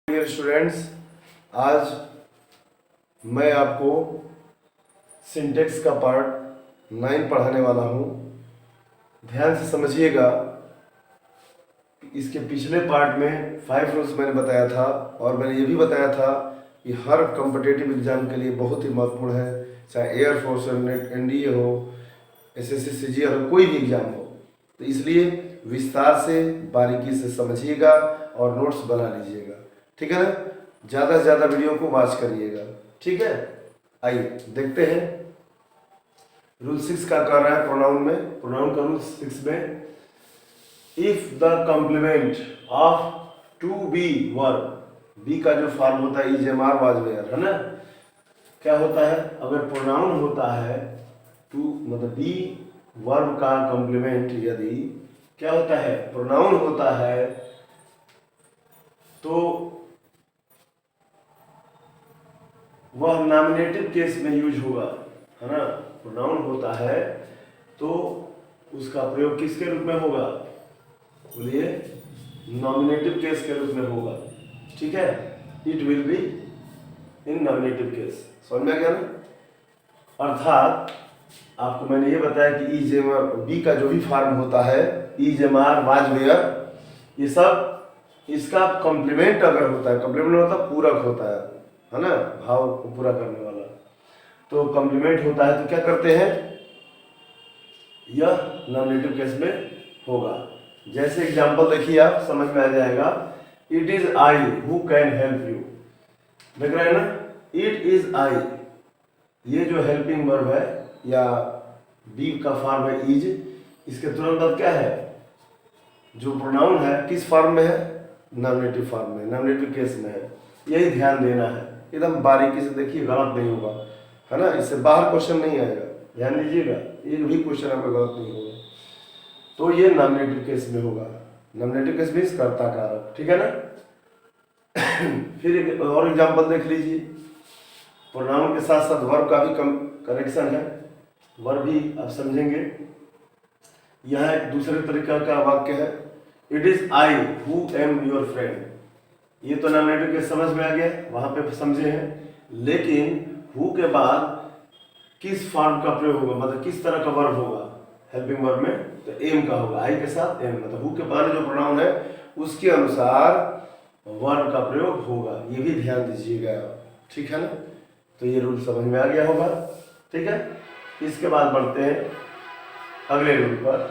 Dear students, आज मैं आपको सिंटेक्स का पार्ट 9 पढ़ाने वाला हूँ। ध्यान से समझिएगा। इसके पिछले पार्ट में 5 रूल्स मैंने बताया था और मैंने ये भी बताया था कि हर कॉम्पिटिटिव एग्जाम के लिए बहुत ही महत्वपूर्ण है, चाहे एयरफोर्स हो, एनडीए हो, एसएससी सीजीएल हो, कोई भी एग्जाम हो। तो इसलिए विस्तार से बारीकी से समझिएगा और नोट्स बना लीजिएगा, ठीक है ना। ज़्यादा से ज़्यादा वीडियो को वॉच करिएगा, ठीक है। आइए देखते हैं। रूल 6 का कर रहा है प्रोनाउन में। प्रोनाउन का रूल 6 में, if the complement of to be verb, be का जो फॉर्म होता है इजेमार वाज वेयर, है ना। क्या होता है, अगर प्रोनाउन होता है टू मतलब बी वर्ब का कॉम्प्लीमेंट, यदि क्या होता है प्रोनाउन होता है तो वह नॉमिनेटिव केस में यूज होगा, है ना। प्रोनाउन होता है तो उसका प्रयोग किसके रूप में होगा, बोलिए, नॉमिनेटिव केस के रूप में होगा, ठीक है। It will be in nominative case. समझ में आ गया ना। अर्थात आपको मैंने ये बताया कि इजेमार, बी का जो भी फॉर्म होता है इजेमार वाज वेयर, ये सब इसका कॉम्प्लीमेंट अगर होता है, कॉम्प्लीमेंट होता है पूरक होता है ना, भाव को पूरा करने वाला। तो कॉम्प्लीमेंट होता है तो क्या करते हैं, यह नॉमिनेटिव केस में होगा। जैसे एग्जांपल देखिए, आप समझ में आ जाएगा। It is I who can help you, देख रहे हैं ना। इट इज आई, ये जो हेल्पिंग वर्ब है या बी का फॉर्म है इज, इसके तुरंत बाद क्या है, जो प्रोनाउन है किस फॉर्म में है, नॉमिनेटिव फॉर्म में, नॉमिनेटिव केस में है। यही ध्यान देना है, एकदम बारीकी से देखिए, गलत नहीं होगा, है ना। इससे बाहर क्वेश्चन नहीं आएगा, ध्यान दीजिएगा, एक भी क्वेश्चन आपका गलत नहीं होगा। तो ये नॉमिनेटिव केस में होगा। नॉमिनेटिव केस मीन्स कर्ता कारक, ठीक है ना। फिर एक और एग्जांपल देख लीजिए। प्रोनाउन के साथ साथ वर्ब का भी कनेक्शन है, वर्ब भी आप समझेंगे। यह एक दूसरे तरीका का वाक्य है। It is I who am your friend, ये तो नॉमिनेटिव केस समझ में आ गया, वहां पे समझे हैं। लेकिन हु के बाद किस फॉर्म का प्रयोग होगा, मतलब किस तरह का वर्ब होगा हेल्पिंग वर्ब में, तो एम का होगा, आई के साथ एम, मतलब हु के बाद जो प्रोनाउन है उसके अनुसार वर्ब का प्रयोग होगा। ये भी ध्यान दीजिएगा, ठीक है ना। तो ये रूल समझ में आ गया होगा, ठीक है। इसके बाद बढ़ते हैं अगले रूल पर।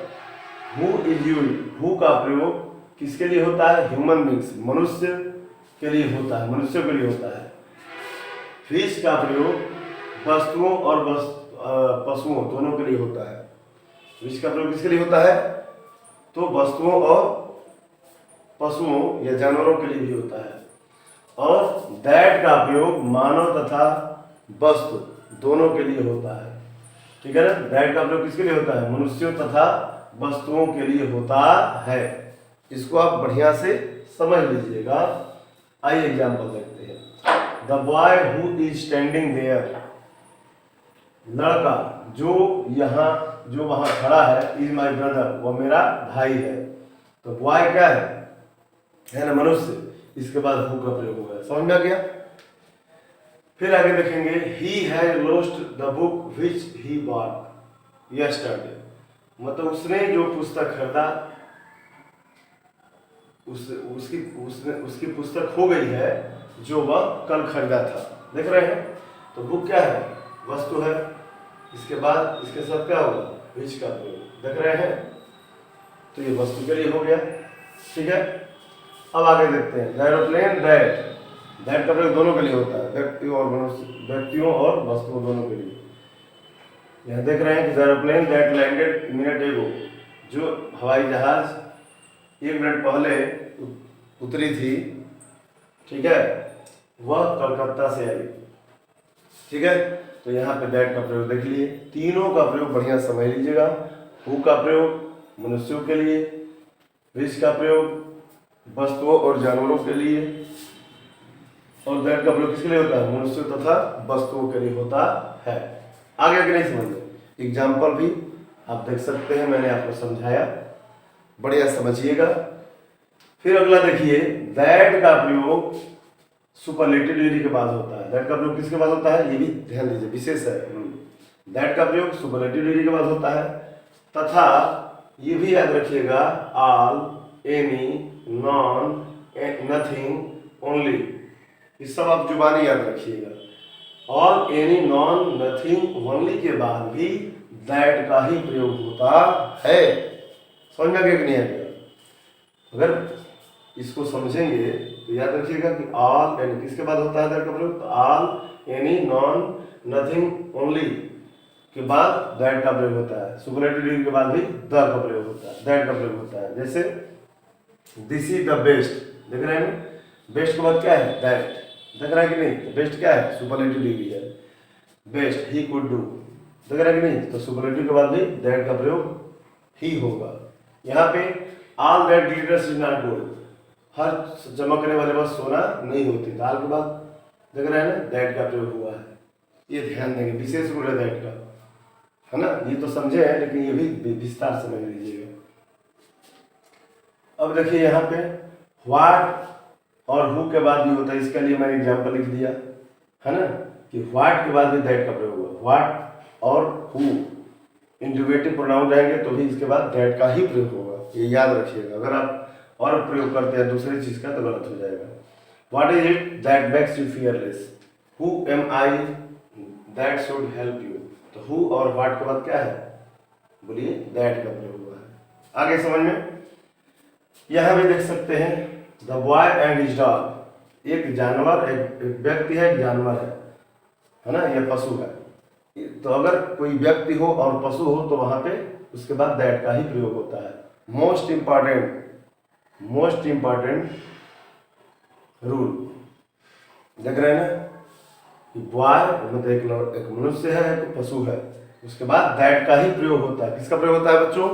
हु इज यू, हु का प्रयोग किसके लिए होता है, ह्यूमन बींग्स, मनुष्य के लिए होता है, मनुष्यों के लिए होता है। फिश का प्रयोग वस्तुओं और पशुओं दोनों के लिए होता है। फिश का प्रयोग किसके लिए होता है, तो वस्तुओं और पशुओं या जानवरों के लिए भी होता है। और दैट का प्रयोग मानव तथा वस्तु दोनों के लिए होता है, ठीक है ना। दैट का प्रयोग किसके लिए होता है, मनुष्यों तथा वस्तुओं के लिए होता है। इसको आप बढ़िया से समझ लीजिएगा। आइए एग्जांपल देखते हैं। The boy who is standing there, लड़का जो यहाँ जो वहां खड़ा है, इज माई ब्रदर, वो मेरा भाई है। तो बॉय क्या है ना, मनुष्य। इसके बाद हु का प्रयोग होगा। समझ में आ गया। फिर आगे देखेंगे, he has lost the book which he bought yesterday, मतलब उसने जो पुस्तक खरीदा उसकी पुस्तक हो गई है जो वह कल खरीदा था। देख रहे हैं, तो बुक क्या है, वस्तु है। इसके बाद इसके साथ क्या होगा, विच का प्रयोग, देख रहे हैं। तो ये वस्तु के लिए हो गया, ठीक है। अब आगे देखते हैं। द एरोप्लेन दैट, दैट का प्रयोग दोनों के लिए होता है, व्यक्तियों और वस्तुओं दोनों के लिए। यहाँ देख रहे हैं कि the aeroplane that landed minute एगो, जो हवाई जहाज 1 मिनट पहले उतरी थी, ठीक है, वह कलकत्ता से आई, ठीक है। तो यहाँ पे दैट का प्रयोग देख लिए। तीनों का प्रयोग बढ़िया समझ लीजिएगा। हु का प्रयोग मनुष्यों के लिए, विच का प्रयोग वस्तुओं और जानवरों के लिए, और दैट का प्रयोग किसके लिए होता है, मनुष्यों तथा वस्तुओं के लिए होता है। आगे नहीं समझे, एग्जाम्पल भी आप देख सकते हैं, मैंने आपको समझाया, बढ़िया समझिएगा। फिर अगला देखिए, दैट का प्रयोग सुपरलेटिव डिग्री के बाद होता है। दैट का प्रयोग किसके बाद होता है, ये भी ध्यान दीजिए, विशेष है। दैट का प्रयोग सुपरलेटिव डिग्री के बाद होता है। तथा ये भी याद रखिएगा, all, any, non, nothing, only, ये सब आप जुबानी याद रखिएगा। All, any, non, nothing, only के बाद भी दैट का ही प्रयोग होता है। समझ में आ गया कि नहीं आ गया? अगर इसको समझेंगे तो याद रखिएगा कि ऑल एनी किसके बाद होता है दैट का प्रयोग, तो all, any, non, nothing, only के बाद दैट का प्रयोग होता है। सुपरलेटिव डिग्री के बाद भी द का प्रयोग होता है, दैट का प्रयोग होता है। जैसे दिस इज द बेस्ट, देख रहे हैं, बेस्ट के बाद क्या है, दैट, देख रहा है कि नहीं? तो बेस्ट क्या है, सुपरलेटिव डिग्री है। बेस्ट ही कुड डू, देख रहा है कि नहीं? तो सुपरलेटिव के बाद भी दैट का प्रयोग ही होगा। यहाँ पे all that glitters is not gold, हर चमकने वाले बस सोना नहीं होती, दाल के बाद देख रहे हैं ना, दैट का प्रयोग हुआ है। ये ध्यान देंगे, विशेष रूल है दैट का, है ना? ये तो समझे हैं, लेकिन ये भी विस्तार समझ लीजिएगा। अब देखिए यहाँ पे व्हाट और हु के बाद भी होता है, इसके लिए मैंने एग्जाम्पल लिख दिया, है ना, कि व्हाट के बाद भी दैट का प्रयोग हुआ। व्हाट और हु इंट्रोगेटिव प्रोनाउन रहेंगे तो भी इसके बाद दैट का ही प्रयोग होगा, ये याद रखिएगा। अगर आप और प्रयोग करते हैं दूसरी चीज का तो गलत हो जाएगा। What is it that makes you fearless, who am I that should help you, तो हु और व्हाट के बाद क्या है, बोलिए, दैट का प्रयोग हुआ है। आगे समझ में, यहां भी देख सकते हैं the boy and his dog, एक जानवर, एक व्यक्ति है, एक जानवर है ना, यह पशु है। तो अगर कोई व्यक्ति हो और पशु हो तो वहां पे उसके बाद दैट का ही प्रयोग होता है। मोस्ट इंपॉर्टेंट रूल, देख रहे हैं ना, कि बॉय मतलब एक मनुष्य है, एक पशु है, उसके बाद दैट का ही प्रयोग होता है। किसका प्रयोग होता है बच्चों,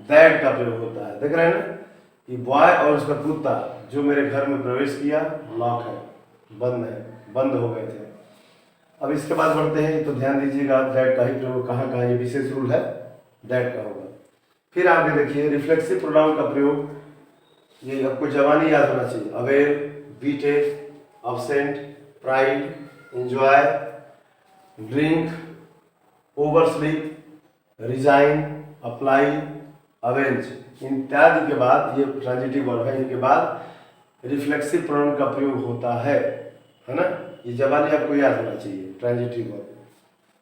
दैट का प्रयोग होता है। देख रहे हैं ना, कि बॉय और उसका कुत्ता जो मेरे घर में प्रवेश किया, लॉक है, बंद हो गए थे। अब इसके बाद बढ़ते हैं, तो ध्यान दीजिएगा दैट का ही प्रयोग कहाँ कहाँ, ये विशेष रूल है, दैट का होगा। फिर आगे देखिए रिफ्लेक्सिव प्रोनाउन का प्रयोग, ये आपको जवानी याद होना चाहिए। Aware, beated, absent, pride, enjoy, drink, oversleep, resign, apply, avenge, इत्यादि के बाद ये ट्रांजिटिव वर्ब है, इनके बाद रिफ्लेक्सिव प्रोनाउन का प्रयोग होता है ना। ये जबानी आपको याद होना चाहिए, ट्रांजिटिव वर्ब,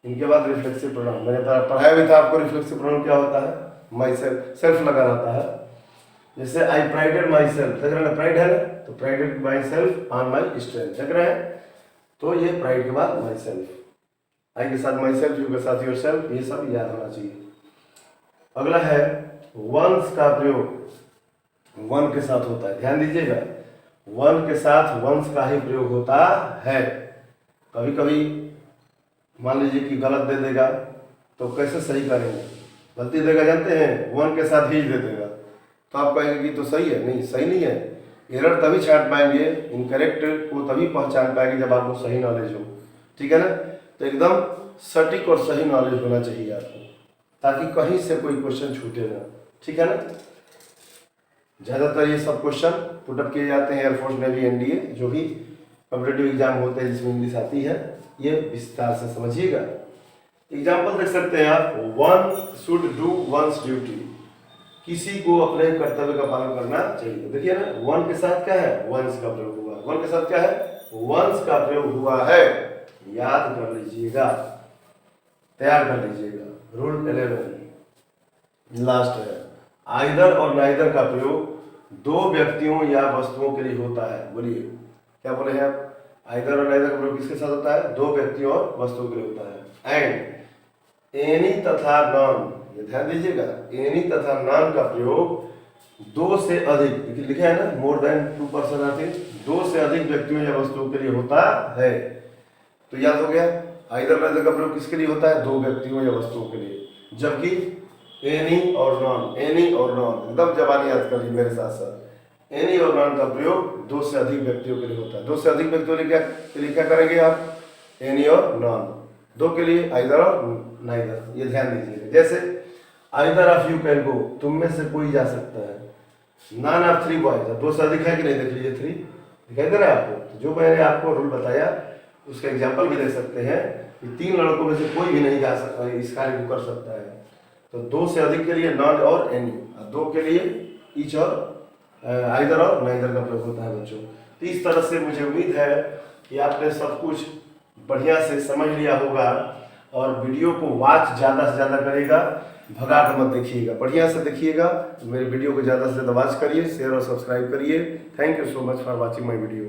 इनके बाद रिफ्लेक्सिव प्रोनाउन। मैंने पढ़ाया भी था आपको, रिफ्लेक्सिव प्रोनाउन क्या होता है, माई सेल्फ, सेल्फ लगा रहता है। जैसे आई प्राइडेड माई सेल्फ, देख रहे हैं प्राइड है ना, तो प्राइडेड my self on my strength, देख रहे हैं, तो ये प्राइड के बाद माई सेल्फ, आई के साथ माई सेल्फ, यू के साथ योर सेल्फ, ये सब याद होना चाहिए। अगला है वंस का प्रयोग, वन के साथ होता है, ध्यान दीजिएगा, वन के साथ वंस का ही प्रयोग होता है। कभी कभी मान लीजिए कि गलत दे देगा तो कैसे सही करेंगे, गलती देगा जानते हैं, वन के साथ ही दे देगा तो आप कहेंगे कि तो सही है, नहीं सही नहीं है। एरर तभी छांट पाएंगे, इनकरेक्ट को तभी पहचान पाएंगे जब आपको सही नॉलेज हो, ठीक है ना। तो एकदम सटीक और सही नॉलेज होना चाहिए आपको, ताकि कहीं से कोई क्वेश्चन छूटे ना, ठीक है ना। ज़्यादातर ये सब क्वेश्चन पुटअप किए जाते हैं एयरफोर्स, नेवी, एनडीए, जो भी कॉम्पिटिटिव एग्जाम होते हैं जिसमें इंग्लिश आती है, ये विस्तार से समझिएगा। एग्जाम्पल देख सकते हैं आप, one should do once duty, किसी को अपने कर्तव्य का पालन करना चाहिए। देखिए ना, वन के साथ क्या है, वंस का प्रयोग हुआ, वन के साथ क्या है, वंस का प्रयोग हुआ है, याद कर लीजिएगा, तैयार कर लीजिएगा। रूल 11 लास्ट है, आइदर और नाइदर का प्रयोग दो व्यक्तियों या वस्तुओं के लिए होता है। बोलिए क्या बोले हैं आप, आइदर और नाइदर का प्रयोग किसके साथ होता है, दो व्यक्तियों और वस्तुओं के लिए होता है। एंड, एनी तथा नॉन, ये ध्यान दीजिएगा, एनी तथा नॉन का प्रयोग दो से अधिक, लिखा है ना, मोर देन 2 पर्सन आते, दो से अधिक व्यक्तियों या वस्तुओं के लिए होता है। तो याद हो गया, आइदर नाइदर का प्रयोग किसके लिए होता है, दो व्यक्तियों या वस्तुओं के लिए, जबकि एनी और नॉन, एनी और नॉन एकदम जबानी याद कर लीजिए मेरे साथ साथ, एनी और नॉन का प्रयोग दो से अधिक व्यक्तियों के लिए होता है। दो से अधिक व्यक्तियों के लिए क्या करेंगे आप, एनी और नॉन, दो के लिए आइदर और नाइदर, ये ध्यान दीजिएगा। जैसे either of you can go, तुम में से कोई जा सकता है, नॉन ऑफ 3 बॉयज, दो से अधिक है कि नहीं, देख लीजिए 3, दिखाई दे रहा है आपको? तो जो मैंने आपको रूल बताया उसका एग्जाम्पल भी दे सकते हैं कि 3 लड़कों में से कोई भी नहीं जा सकता, इस कार्य को कर सकता है। तो 2 से अधिक के लिए नॉट और एनी, 2 के लिए ईच और आइदर और नाइदर का प्रयोग होता है बच्चों। तो इस तरह से मुझे उम्मीद है कि आपने सब कुछ बढ़िया से समझ लिया होगा और वीडियो को वॉच ज़्यादा से ज़्यादा करेगा, भगा कर मत देखिएगा, बढ़िया से देखिएगा। मेरे वीडियो को ज़्यादा से ज़्यादा वॉच करिए, शेयर और सब्सक्राइब करिए। Thank you so much for watching my video.